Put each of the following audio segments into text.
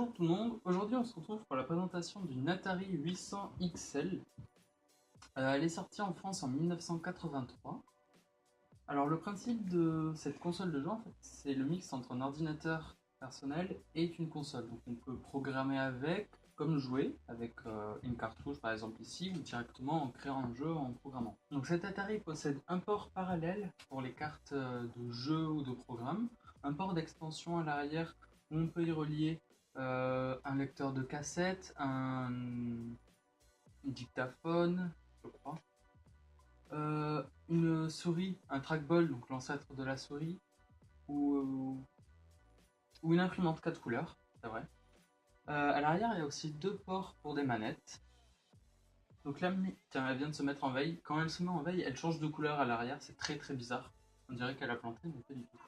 Bonjour tout le monde, aujourd'hui on se retrouve pour la présentation d'une Atari 800 XL. Elle est sortie en France en 1983. Alors le principe de cette console de jeu, en fait, c'est le mix entre un ordinateur personnel et une console. Donc on peut programmer avec, comme jouer, avec une cartouche par exemple ici, ou directement en créant un jeu en programmant. Donc cette Atari possède un port parallèle pour les cartes de jeu ou de programme, un port d'extension à l'arrière où on peut y relier un lecteur de cassette, un dictaphone, je crois, une souris, un trackball, donc l'ancêtre de la souris, ou, ou une imprimante 4 couleurs, c'est vrai. À l'arrière, il y a aussi deux ports pour des manettes. Donc là, tiens, elle vient de se mettre en veille. Quand elle se met en veille, elle change de couleur à l'arrière, c'est très très bizarre. On dirait qu'elle a planté, mais pas du tout.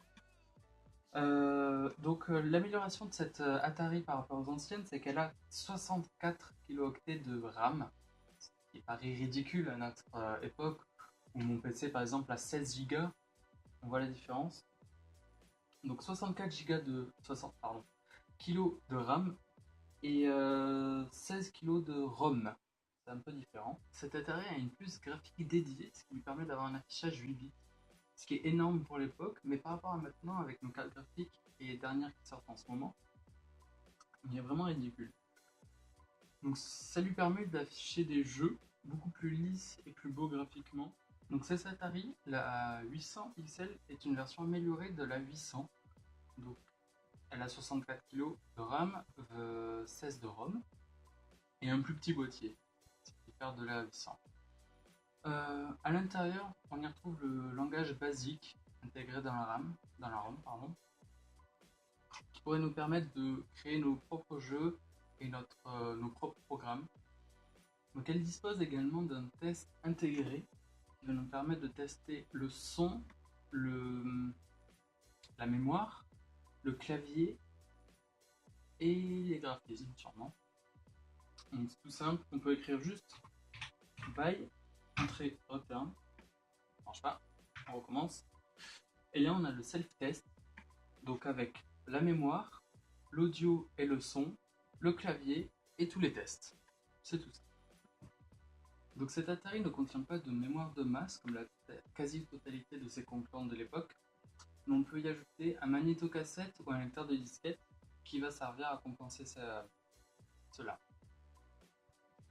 L'amélioration de cette Atari par rapport aux anciennes, c'est qu'elle a 64 kilooctets de RAM, ce qui paraît ridicule à notre époque, où mon PC par exemple a 16 Go. On voit la différence. Donc 64 Go de 60 pardon, kilos de RAM et 16 kilos de ROM. C'est un peu différent. Cette Atari a une puce graphique dédiée, ce qui lui permet d'avoir un affichage 8 bits, ce qui est énorme pour l'époque, mais par rapport à maintenant avec nos cartes graphiques et les dernières qui sortent en ce moment, il est vraiment ridicule. Donc ça lui permet d'afficher des jeux beaucoup plus lisses et plus beaux graphiquement. Donc cette Atari, la 800 XL, est une version améliorée de la 800. Donc elle a 64 kg de RAM, 16 de ROM et un plus petit boîtier, ce qui diffère de la 800. À l'intérieur, on y retrouve le langage basique intégré dans la ROM, pardon, qui pourrait nous permettre de créer nos propres jeux et nos propres programmes. Donc elle dispose également d'un test intégré qui va nous permettre de tester le son, la mémoire, le clavier et les graphismes sûrement. Donc c'est tout simple, on peut écrire juste by, entrée, return, ça marche pas, on recommence. Et là on a le self-test, donc avec la mémoire, l'audio et le son, le clavier et tous les tests. C'est tout ça. Donc cette Atari ne contient pas de mémoire de masse comme la quasi-totalité de ses concurrentes de l'époque, mais on peut y ajouter un magnétocassette ou un lecteur de disquette qui va servir à compenser cela.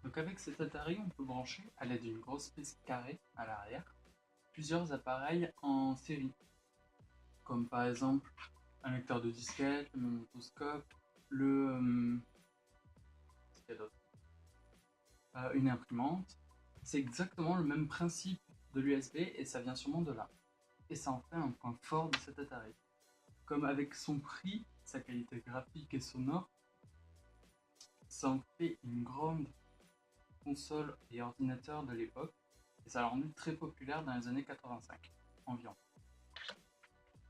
Donc avec cette Atari, on peut brancher, à l'aide d'une grosse prise carrée à l'arrière, plusieurs appareils en série, comme par exemple un lecteur de disquette, le magnétoscope, une imprimante. C'est exactement le même principe de l'USB et ça vient sûrement de là. Et ça en fait un point fort de cette Atari. Comme avec son prix, sa qualité graphique et sonore, ça en fait une grande console et ordinateur de l'époque et ça l'a rendu très populaire dans les années 85 environ.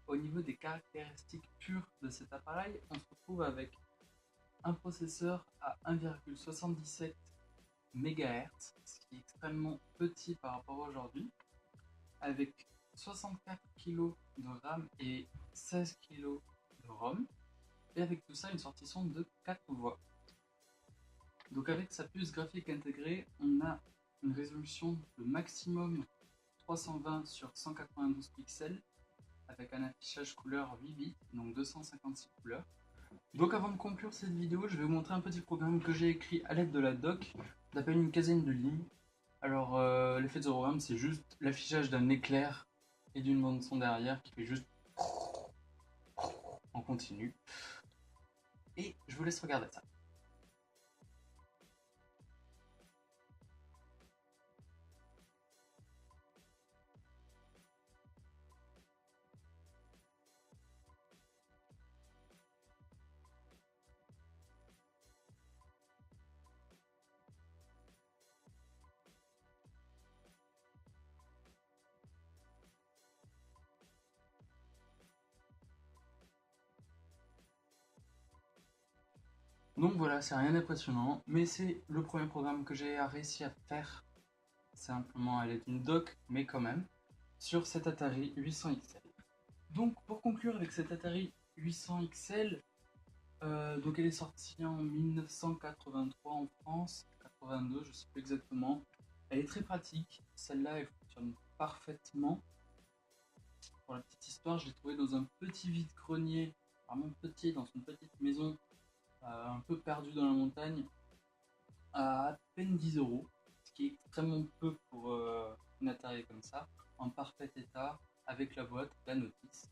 Au niveau des caractéristiques pures de cet appareil, on se retrouve avec un processeur à 1,77 MHz, ce qui est extrêmement petit par rapport à aujourd'hui, avec 64 kg de RAM et 16 kg de ROM, et avec tout ça une sortie son de 4 voix. Donc avec sa puce graphique intégrée, on a une résolution de maximum 320 sur 192 pixels, avec un affichage couleur 8 bits, donc 256 couleurs. Donc avant de conclure cette vidéo, je vais vous montrer un petit programme que j'ai écrit à l'aide de la doc, d'à peine une quinzaine de lignes. Alors l'effet de ce programme, c'est juste l'affichage d'un éclair et d'une bande son derrière qui fait juste en continu. Et je vous laisse regarder ça. Donc voilà, c'est rien d'impressionnant, mais c'est le premier programme que j'ai réussi à faire, simplement à l'aide d'une doc, mais quand même, sur cette Atari 800 XL. Donc pour conclure avec cette Atari 800 XL, Donc elle est sortie en 1983 en France, 82, je sais plus exactement. Elle est très pratique, celle-là elle fonctionne parfaitement. Pour la petite histoire, je l'ai trouvée dans un petit vide-grenier, vraiment petit, dans une petite maison, un peu perdue dans la montagne, à peine 10 euros, ce qui est extrêmement peu pour une Atari comme ça, en parfait état, avec la boîte, la notice.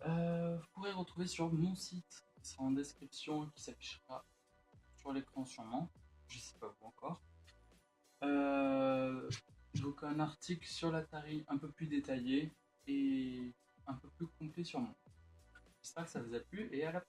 Vous pourrez retrouver sur mon site, qui sera en description, qui s'affichera sur l'écran sûrement, je sais pas vous encore. Euh, donc un article sur l'Atari un peu plus détaillé et un peu plus complet sur moi. J'espère que ça vous a plu et à la prochaine.